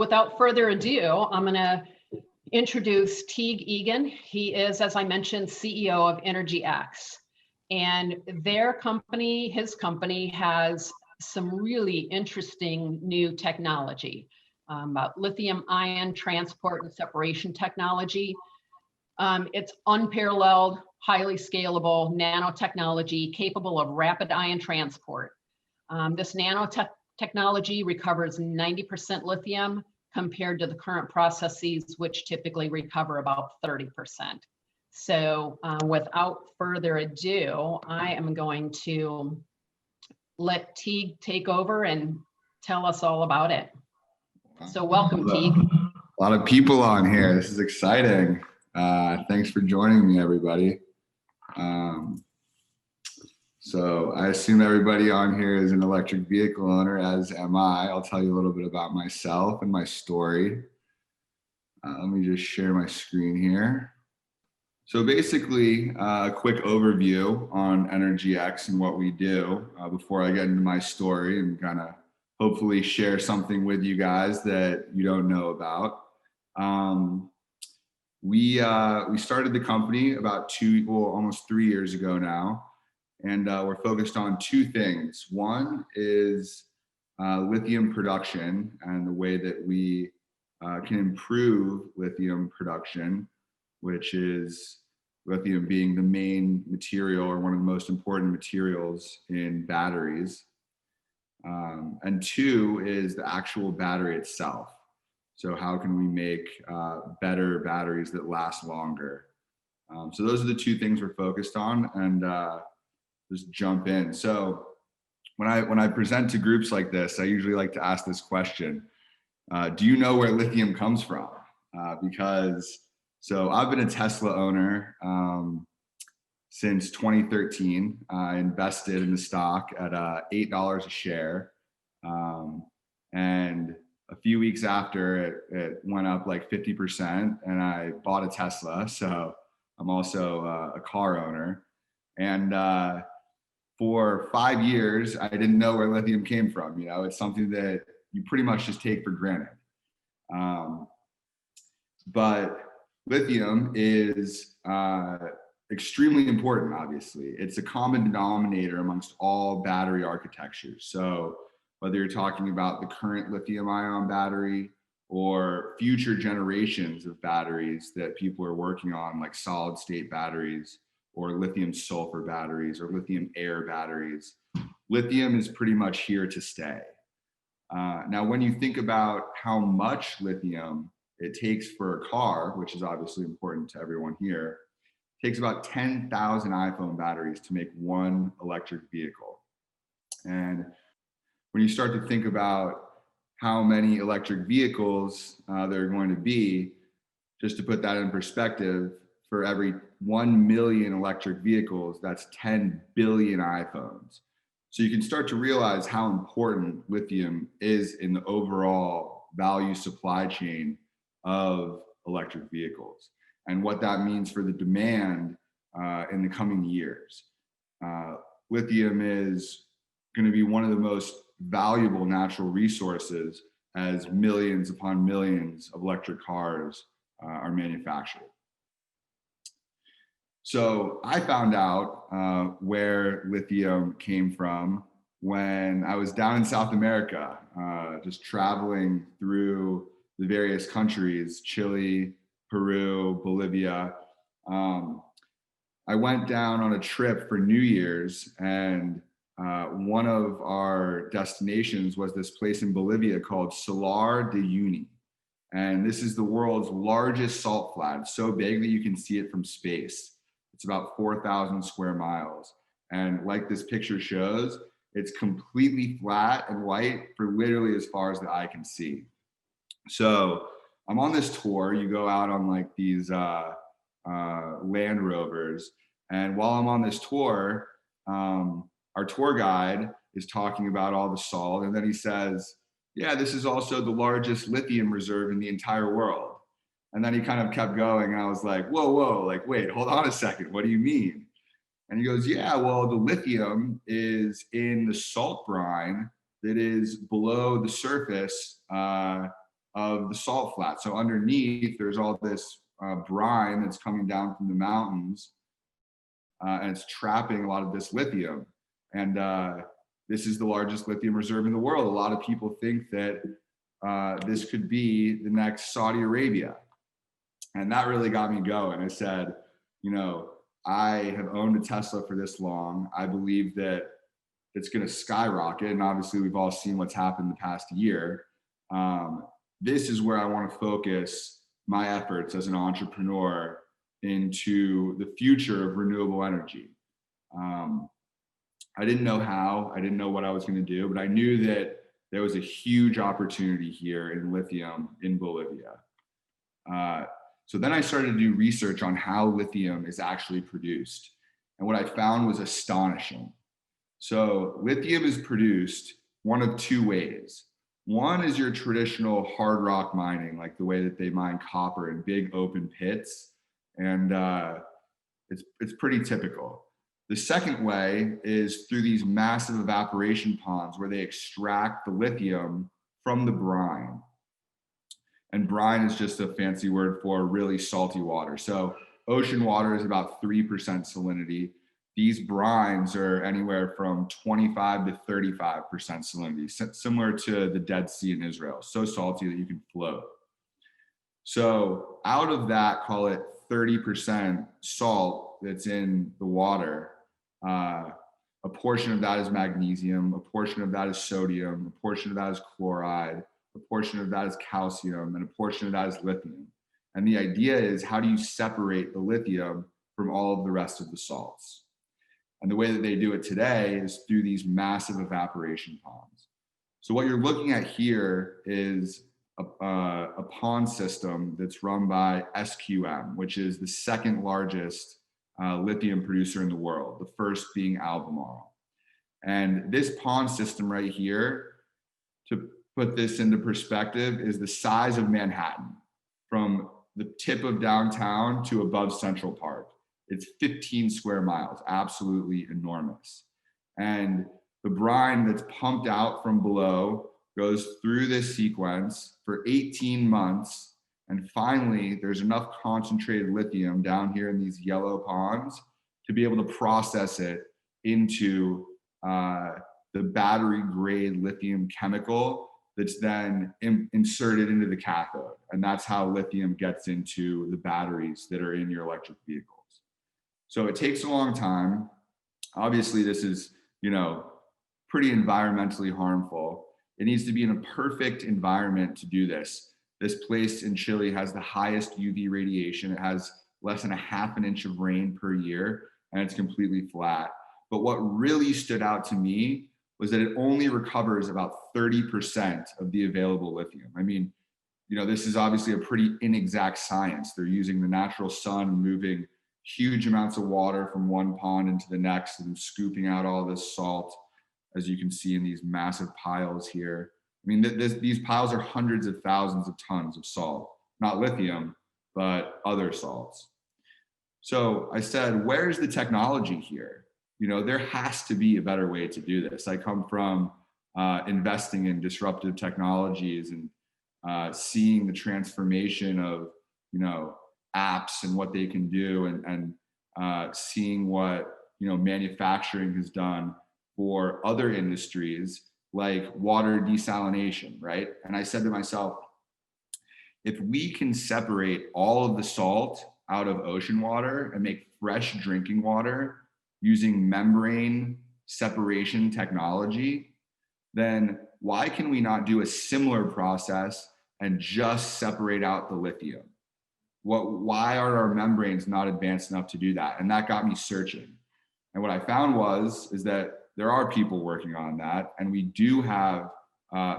without further ado, I'm going to introduce Teague Egan. He is, as I mentioned, CEO of EnergyX. And his company has some really interesting new technology about lithium ion transport and separation technology. It's unparalleled, highly scalable nanotechnology capable of rapid ion transport. This nanotechnology recovers 90% lithium compared to the current processes, which typically recover about 30%. So without further ado, I am going to let Teague take over and tell us all about it. So welcome, Teague. A lot of people on here. This is exciting. Thanks for joining me, everybody. So I assume everybody on here is an electric vehicle owner, as am I. I'll tell you a little bit about myself and my story. Let me just share my screen here. So basically, a quick overview on EnergyX and what we do before I get into my story and kind of hopefully share something with you guys that you don't know about. We started the company about almost 3 years ago now, and we're focused on two things. One is lithium production and the way that we can improve lithium production, which is lithium being the main material or one of the most important materials in batteries. And two is the actual battery itself. So how can we make better batteries that last longer? So those are the two things we're focused on, and just jump in. So when I present to groups like this, I usually like to ask this question: do you know where lithium comes from? So I've been a Tesla owner since 2013. I invested in the stock at $8 a share. And a few weeks after, it went up like 50%, and I bought a Tesla. So I'm also a car owner. And for 5 years, I didn't know where lithium came from. You know, it's something that you pretty much just take for granted. But lithium is extremely important, obviously. It's a common denominator amongst all battery architectures. So whether you're talking about the current lithium ion battery or future generations of batteries that people are working on, like solid state batteries or lithium sulfur batteries or lithium air batteries, lithium is pretty much here to stay. Now, when you think about how much lithium it takes for a car, which is obviously important to everyone here, it takes about 10,000 iPhone batteries to make one electric vehicle. And when you start to think about how many electric vehicles there are going to be, just to put that in perspective, for every 1 million electric vehicles, that's 10 billion iPhones. So you can start to realize how important lithium is in the overall value supply chain of electric vehicles and what that means for the demand in the coming years. Lithium is going to be one of the most valuable natural resources as millions upon millions of electric cars are manufactured. So I found out where lithium came from when I was down in South America, just traveling through the various countries, Chile, Peru, Bolivia. I went down on a trip for New Year's, and one of our destinations was this place in Bolivia called Salar de Uyuni. And this is the world's largest salt flat. It's so big that you can see it from space. It's about 4,000 square miles. And like this picture shows, it's completely flat and white for literally as far as the eye can see. So I'm on this tour. You go out on like these Land Rovers. And while I'm on this tour, our tour guide is talking about all the salt. And then he says, yeah, this is also the largest lithium reserve in the entire world. And then he kind of kept going. And I was like, whoa, like, wait, hold on a second. What do you mean? And he goes, yeah, well, the lithium is in the salt brine that is below the surface of the salt flat. So underneath, there's all this brine that's coming down from the mountains, and it's trapping a lot of this lithium. And this is the largest lithium reserve in the world. A lot of people think that this could be the next Saudi Arabia. And that really got me going. I said, you know, I have owned a Tesla for this long. I believe that it's going to skyrocket. And obviously, we've all seen what's happened the past year. This is where I want to focus my efforts as an entrepreneur into the future of renewable energy. I didn't know how, I didn't know what I was going to do, but I knew that there was a huge opportunity here in lithium in Bolivia. So then I started to do research on how lithium is actually produced. And what I found was astonishing. So lithium is produced one of two ways. One is your traditional hard rock mining, like the way that they mine copper in big open pits. And it's pretty typical. The second way is through these massive evaporation ponds where they extract the lithium from the brine. And brine is just a fancy word for really salty water. So ocean water is about 3% salinity. These brines are anywhere from 25 to 35% salinity, similar to the Dead Sea in Israel, so salty that you can float. So out of that, call it 30% salt that's in the water, a portion of that is magnesium, a portion of that is sodium, a portion of that is chloride, a portion of that is calcium, and a portion of that is lithium. And the idea is, how do you separate the lithium from all of the rest of the salts? And the way that they do it today is through these massive evaporation ponds. So what you're looking at here is a pond system that's run by SQM, which is the second largest lithium producer in the world, the first being Albemarle. And this pond system right here, to put this into perspective, is the size of Manhattan, from the tip of downtown to above Central Park. It's 15 square miles, absolutely enormous. And the brine that's pumped out from below goes through this sequence for 18 months. And finally, there's enough concentrated lithium down here in these yellow ponds to be able to process it into the battery grade lithium chemical that's then inserted into the cathode. And that's how lithium gets into the batteries that are in your electric vehicles. So it takes a long time. Obviously, this is, pretty environmentally harmful. It needs to be in a perfect environment to do this. This place in Chile has the highest UV radiation. It has less than a half an inch of rain per year, and it's completely flat. But what really stood out to me was that it only recovers about 30% of the available lithium. I mean, this is obviously a pretty inexact science. They're using the natural sun, moving huge amounts of water from one pond into the next and scooping out all this salt, as you can see in these massive piles here. I mean, these piles are hundreds of thousands of tons of salt, not lithium, but other salts. So I said, where's the technology here? There has to be a better way to do this. I come from investing in disruptive technologies and seeing the transformation of, apps and what they can do, and seeing what, manufacturing has done for other industries like water desalination, right? And I said to myself, if we can separate all of the salt out of ocean water and make fresh drinking water using membrane separation technology, then why can we not do a similar process and just separate out the lithium? Why are our membranes not advanced enough to do that? And that got me searching. And what I found is that there are people working on that, and we do have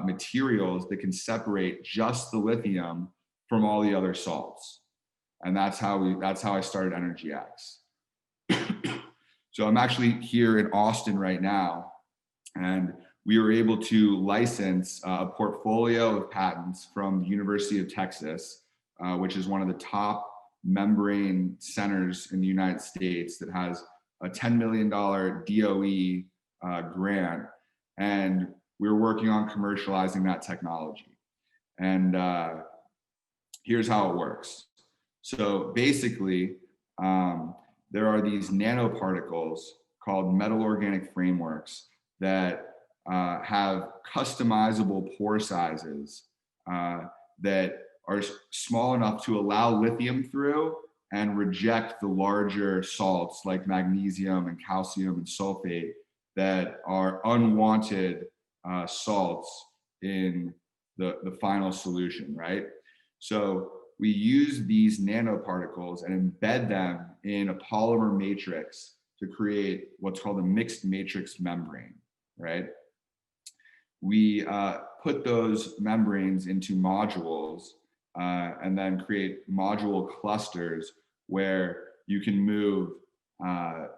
materials that can separate just the lithium from all the other salts. And that's how I started EnergyX. So I'm actually here in Austin right now, and we were able to license a portfolio of patents from the University of Texas, which is one of the top membrane centers in the United States that has a $10 million DOE grant. And we're working on commercializing that technology. And here's how it works. So basically, there are these nanoparticles called metal organic frameworks that have customizable pore sizes that are small enough to allow lithium through and reject the larger salts like magnesium and calcium and sulfate that are unwanted salts in the final solution, right? So we use these nanoparticles and embed them in a polymer matrix to create what's called a mixed matrix membrane, right? We put those membranes into modules and then create module clusters where you can move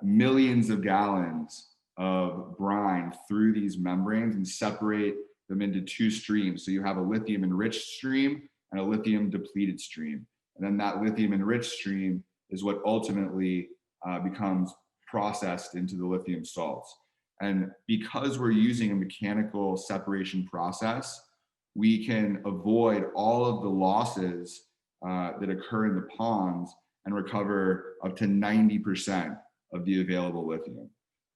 millions of gallons of brine through these membranes and separate them into two streams. So you have a lithium enriched stream and a lithium depleted stream. And then that lithium enriched stream is what ultimately becomes processed into the lithium salts. And because we're using a mechanical separation process, we can avoid all of the losses that occur in the ponds and recover up to 90% of the available lithium.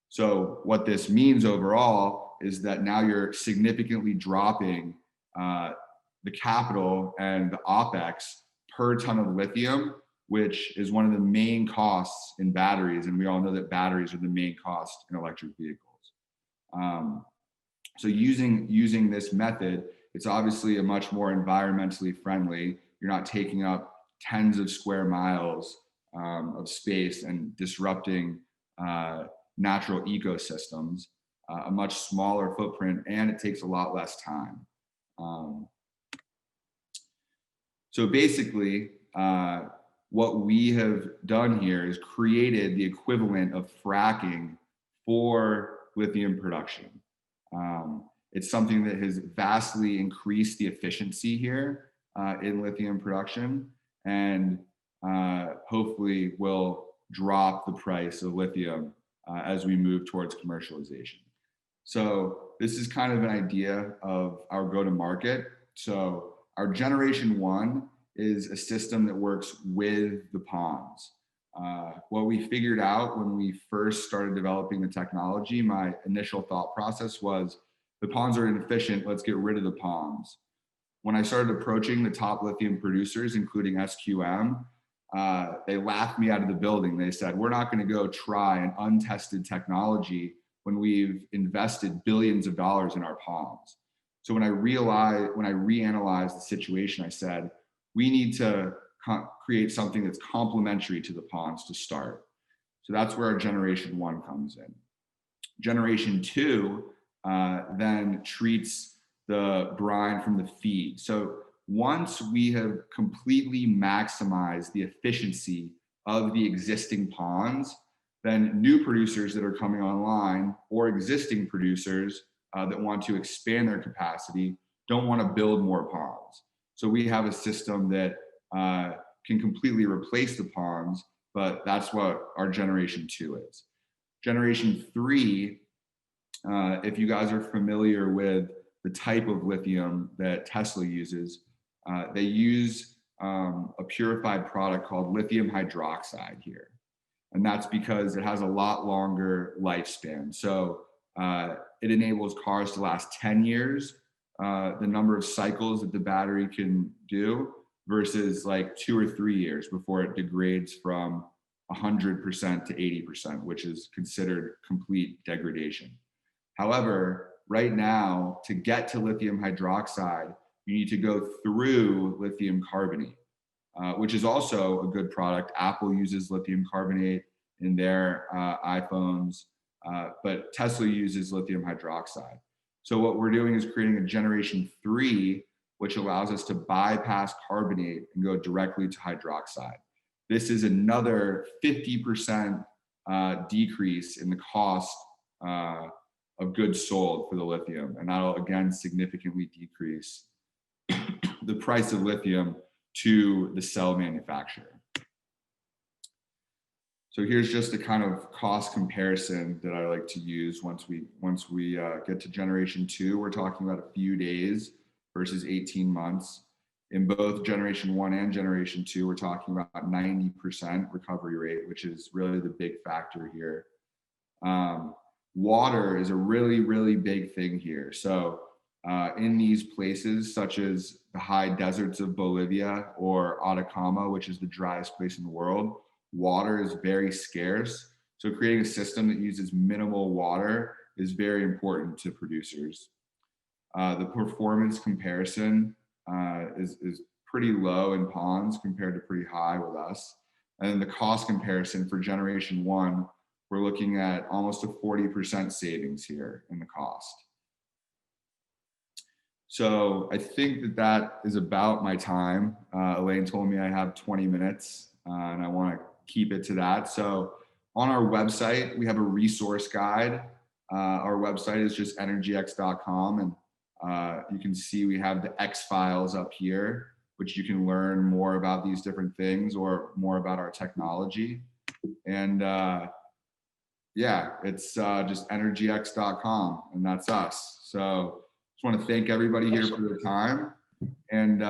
So what this means overall is that now you're significantly dropping the capital and the OpEx per ton of lithium, which is one of the main costs in batteries. And we all know that batteries are the main cost in electric vehicles. So using this method, it's obviously a much more environmentally friendly. You're not taking up tens of square miles of space and disrupting natural ecosystems, a much smaller footprint, and it takes a lot less time. So basically, what we have done here is created the equivalent of fracking for lithium production. It's something that has vastly increased the efficiency here in lithium production, and hopefully will drop the price of lithium as we move towards commercialization. So this is kind of an idea of our go-to-market. So our generation 1 is a system that works with the ponds. What we figured out when we first started developing the technology, my initial thought process was, the ponds are inefficient, let's get rid of the ponds. When I started approaching the top lithium producers, including SQM, they laughed me out of the building. They said, we're not going to go try an untested technology when we've invested billions of dollars in our ponds. So when I reanalyzed the situation, I said, we need to create something that's complementary to the ponds to start. So that's where our generation 1 comes in. Generation 2 then treats the brine from the feed. So once we have completely maximized the efficiency of the existing ponds, then new producers that are coming online or existing producers that want to expand their capacity don't want to build more ponds. So we have a system that can completely replace the ponds, but that's what our generation 2 is. Generation 3, if you guys are familiar with the type of lithium that Tesla uses, they use a purified product called lithium hydroxide here. And that's because it has a lot longer lifespan. So it enables cars to last 10 years, the number of cycles that the battery can do, versus like 2 or 3 years before it degrades from 100% to 80%, which is considered complete degradation. However, right now, to get to lithium hydroxide, you need to go through lithium carbonate, which is also a good product. Apple uses lithium carbonate in their iPhones, but Tesla uses lithium hydroxide. So what we're doing is creating a generation 3, which allows us to bypass carbonate and go directly to hydroxide. This is another 50% decrease in the cost of goods sold for the lithium. And that'll again significantly decrease the price of lithium to the cell manufacturer. So here's just a kind of cost comparison that I like to use once we get to generation 2. We're talking about a few days versus 18 months. In both generation 1 and generation 2, we're talking about 90% recovery rate, which is really the big factor here. Water is a really, really big thing here. So in these places, such as the high deserts of Bolivia or Atacama, which is the driest place in the world, water is very scarce. So creating a system that uses minimal water is very important to producers. The performance comparison is pretty low in ponds compared to pretty high with us. And the cost comparison for generation 1, we're looking at almost a 40% savings here in the cost. So I think that that is about my time. Elaine told me I have 20 minutes and I want to keep it to that. So on our website, we have a resource guide. Our website is just energyx.com, and you can see we have the X files up here, which you can learn more about these different things or more about our technology. And yeah, it's just energyx.com, and that's us. So just want to thank everybody here for their time. And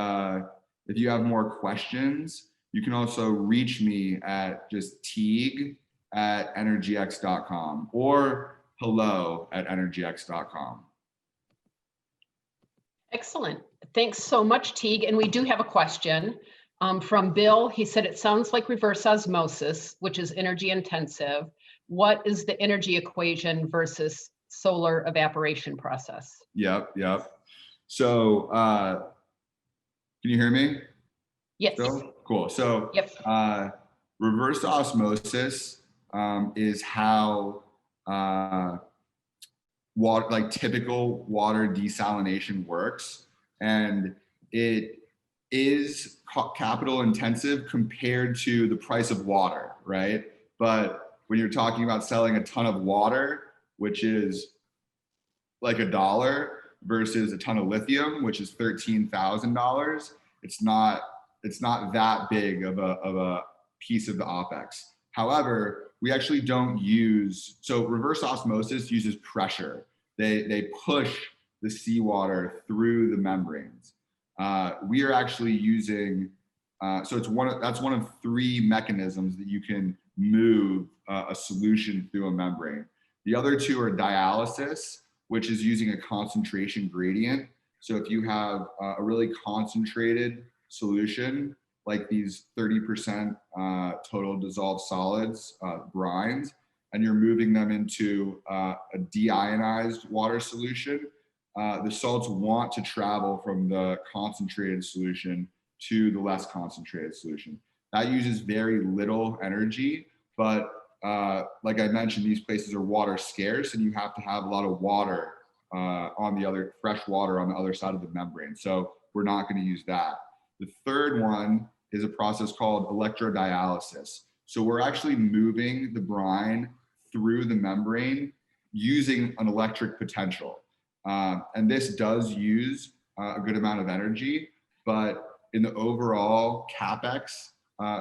if you have more questions, you can also reach me at just teague@energyx.com or hello@energyx.com. Excellent. Thanks so much, Teague. And we do have a question from Bill. He said, it sounds like reverse osmosis, which is energy intensive. What is the energy equation versus solar evaporation process? Yep. So can you hear me? Yes. Still? Cool. So yep. Reverse osmosis is how water, like typical water desalination works, and it is capital intensive compared to the price of water, right? But when you're talking about selling a ton of water, which is like $1 versus a ton of lithium, which is $13,000, it's not that big of a piece of the OpEx. However, we actually don't use, so reverse osmosis uses pressure. They push the seawater through the membranes. We are actually using, so that's one of 3 mechanisms that you can move a solution through a membrane. The other 2 are dialysis, which is using a concentration gradient. So if you have a really concentrated solution, like these 30% total dissolved solids, brines, and you're moving them into a deionized water solution, the salts want to travel from the concentrated solution to the less concentrated solution. That uses very little energy, but like I mentioned, these places are water scarce, and you have to have a lot of water fresh water on the other side of the membrane. So we're not going to use that. The third one is a process called electrodialysis. So we're actually moving the brine through the membrane using an electric potential. And this does use a good amount of energy, but in the overall CapEx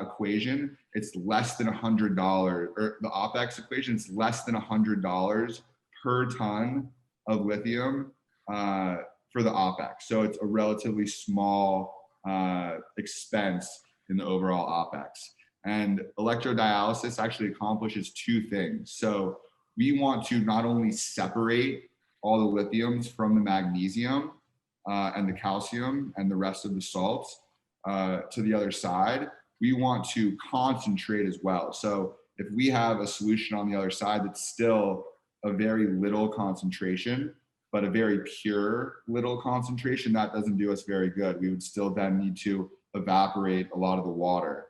equation, it's less than $100, or the OpEx equation, it's less than $100 per ton of lithium for the OpEx. So it's a relatively small expense in the overall OpEx. And electrodialysis actually accomplishes 2 things. So we want to not only separate all the lithiums from the magnesium and the calcium and the rest of the salts to the other side, we want to concentrate as well. So if we have a solution on the other side that's still a very little concentration, but a very pure little concentration, that doesn't do us very good. We would still then need to evaporate a lot of the water.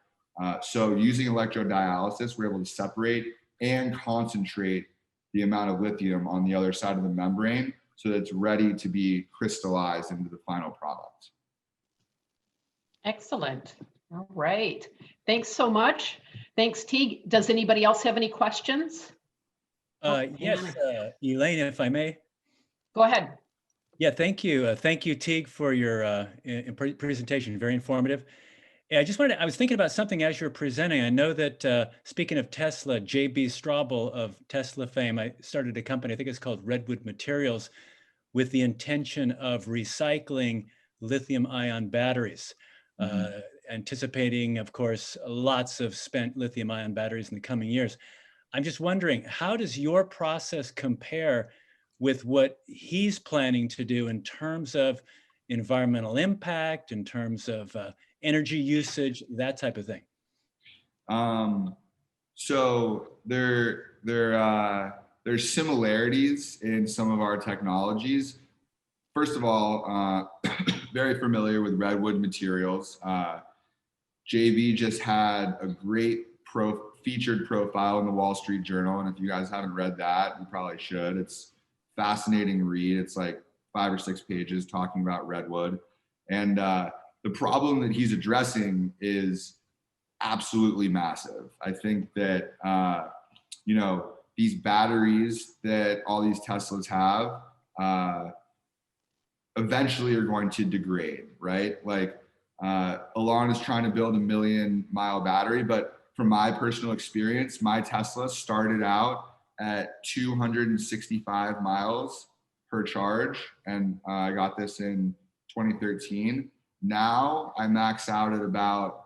So using electrodialysis, we're able to separate and concentrate the amount of lithium on the other side of the membrane so that it's ready to be crystallized into the final product. Excellent. All right. Thanks so much. Thanks, Teague. Does anybody else have any questions? Yes, Elaine, if I may. Go ahead. Yeah, thank you. Thank you, Teague, for your presentation. Very informative. Yeah, I was thinking about something as you're presenting. I know that speaking of Tesla, J.B. Straubel of Tesla fame, I started a company, I think it's called Redwood Materials, with the intention of recycling lithium ion batteries, anticipating, of course, lots of spent lithium ion batteries in the coming years. I'm just wondering, how does your process compare with what he's planning to do in terms of environmental impact, in terms of energy usage, that type of thing? So there's similarities in some of our technologies. First of all, very familiar with redwood materials. JB just had a great featured profile in the Wall Street Journal, and if you guys haven't read that, you probably should. It's fascinating read. It's like 5 or 6 pages talking about redwood, and the problem that he's addressing is absolutely massive. I think that these batteries that all these Teslas have eventually are going to degrade, right? Like Elon is trying to build a 1,000,000-mile battery, but from my personal experience, my Tesla started out at 265 miles per charge, and I got this in 2013. Now I max out at about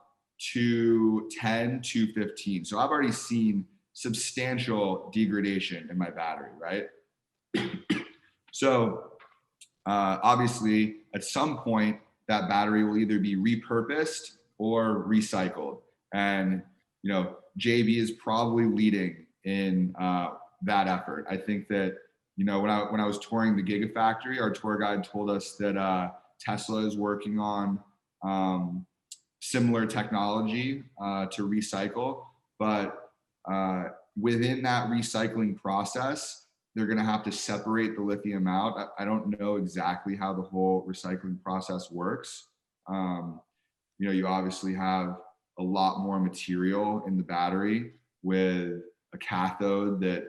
210, 215. So I've already seen substantial degradation in my battery, right? So obviously, at some point, that battery will either be repurposed or recycled. And JB is probably leading in that effort. I think that when I was touring the Gigafactory, our tour guide told us that Tesla is working on similar technology to recycle, but within that recycling process, they're going to have to separate the lithium out. I don't know exactly how the whole recycling process works. You obviously have a lot more material in the battery with a cathode that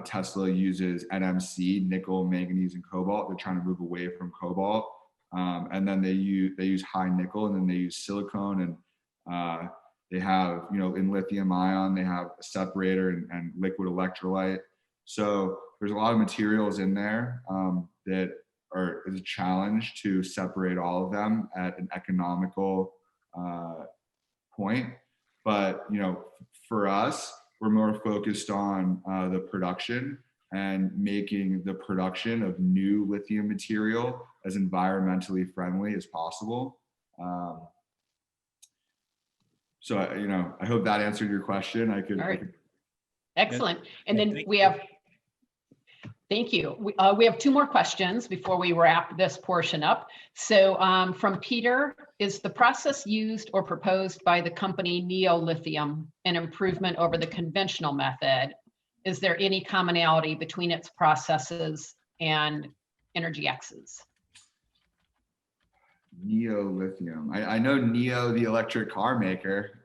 Tesla uses NMC, nickel, manganese, and cobalt. They're trying to move away from cobalt. And then they use high nickel, and then they use silicone, and they have, in lithium ion, they have a separator and liquid electrolyte. So there's a lot of materials in there that is a challenge to separate all of them at an economical point. But for us, we're more focused on the production and making the production of new lithium material as environmentally friendly as possible. So I hope that answered your question. All right. Excellent. And then we have. Thank you. We have 2 more questions before we wrap this portion up. So from Peter, is the process used or proposed by the company Neo Lithium an improvement over the conventional method? Is there any commonality between its processes and EnergyX's? Neo Lithium. I know Neo, the electric car maker.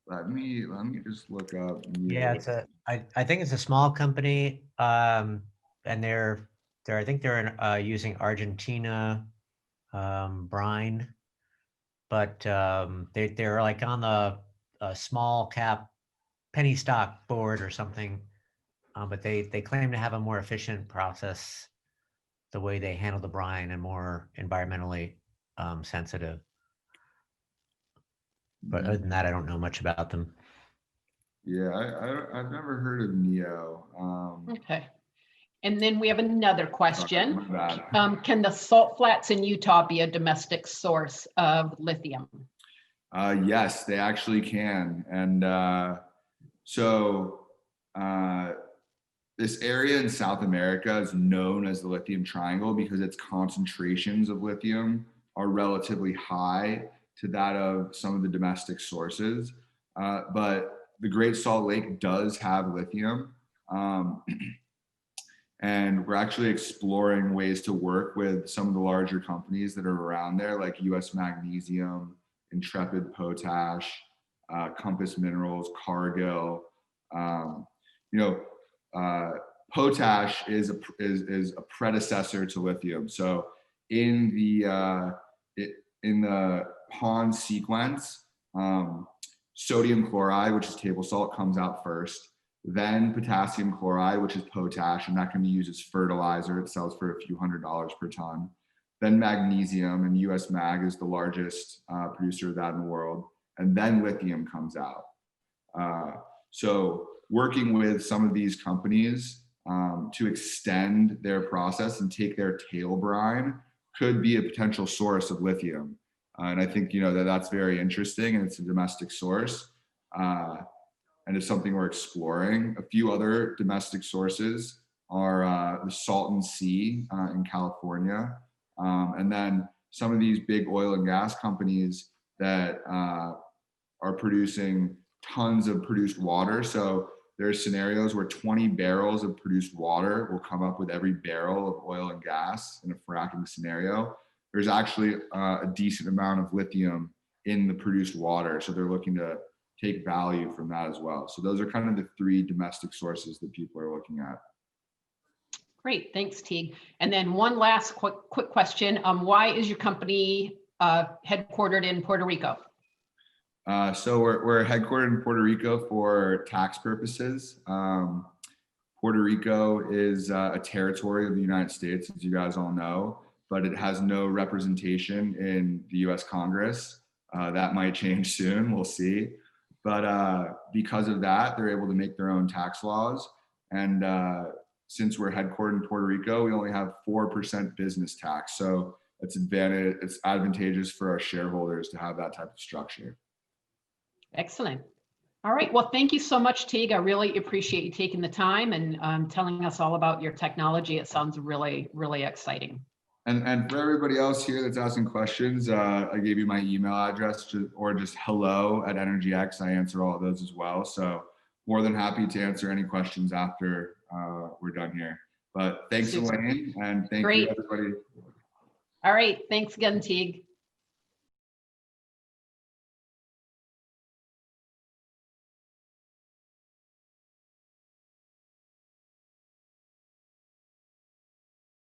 Let me just look up. Yeah, I think it's a small company, and they're I think they're using Argentina brine, but they're like on the small cap penny stock board or something, but they claim to have a more efficient process, the way they handle the brine, and more environmentally sensitive. But other than that, I don't know much about them. Yeah, I've never heard of Neo. Okay. And then we have another question. My bad. Can the salt flats in Utah be a domestic source of lithium? Yes, they actually can. And so this area in South America is known as the Lithium Triangle because its concentrations of lithium are relatively high to that of some of the domestic sources. But the Great Salt Lake does have lithium. And we're actually exploring ways to work with some of the larger companies that are around there, like US Magnesium, Intrepid Potash, Compass Minerals, Cargill. Potash is a predecessor to lithium. So in the pond sequence, sodium chloride, which is table salt, comes out first. Then potassium chloride, which is potash, and that can be used as fertilizer. It sells for a few $100s per ton. then magnesium, and US Mag is the largest producer of that in the world, and then lithium comes out. So working with some of these companies to extend their process and take their tail brine could be a potential source of lithium. And I think, you know, that's very interesting, and it's a domestic source. And it's something we're exploring. A few other domestic sources are the Salton Sea in California. And then some of these big oil and gas companies that are producing tons of produced water. So there's scenarios where 20 barrels of produced water will come up with every barrel of oil and gas in a fracking scenario. There's actually a decent amount of lithium in the produced water. So they're looking to take value from that as well. So those are kind of the three domestic sources that people are looking at. Great, thanks, Teague. And then one last quick question. Why is your company headquartered in Puerto Rico? So we're headquartered in Puerto Rico for tax purposes. Puerto Rico is a territory of the United States, as you guys all know, but it has no representation in the US Congress. That might change soon, we'll see. But because of that, they're able to make their own tax laws. And since we're headquartered in Puerto Rico, we only have 4% business tax. So it's advantageous for our shareholders to have that type of structure. Excellent. All right. Well, thank you so much, Teague. I really appreciate you taking the time and telling us all about your technology. It sounds really, really exciting. And for everybody else here that's asking questions, I gave you my email address or just hello@EnergyX. I answer all of those as well. So more than happy to answer any questions after we're done here. But thanks, Elaine, and thank you, everybody. All right. Thanks again, Teague.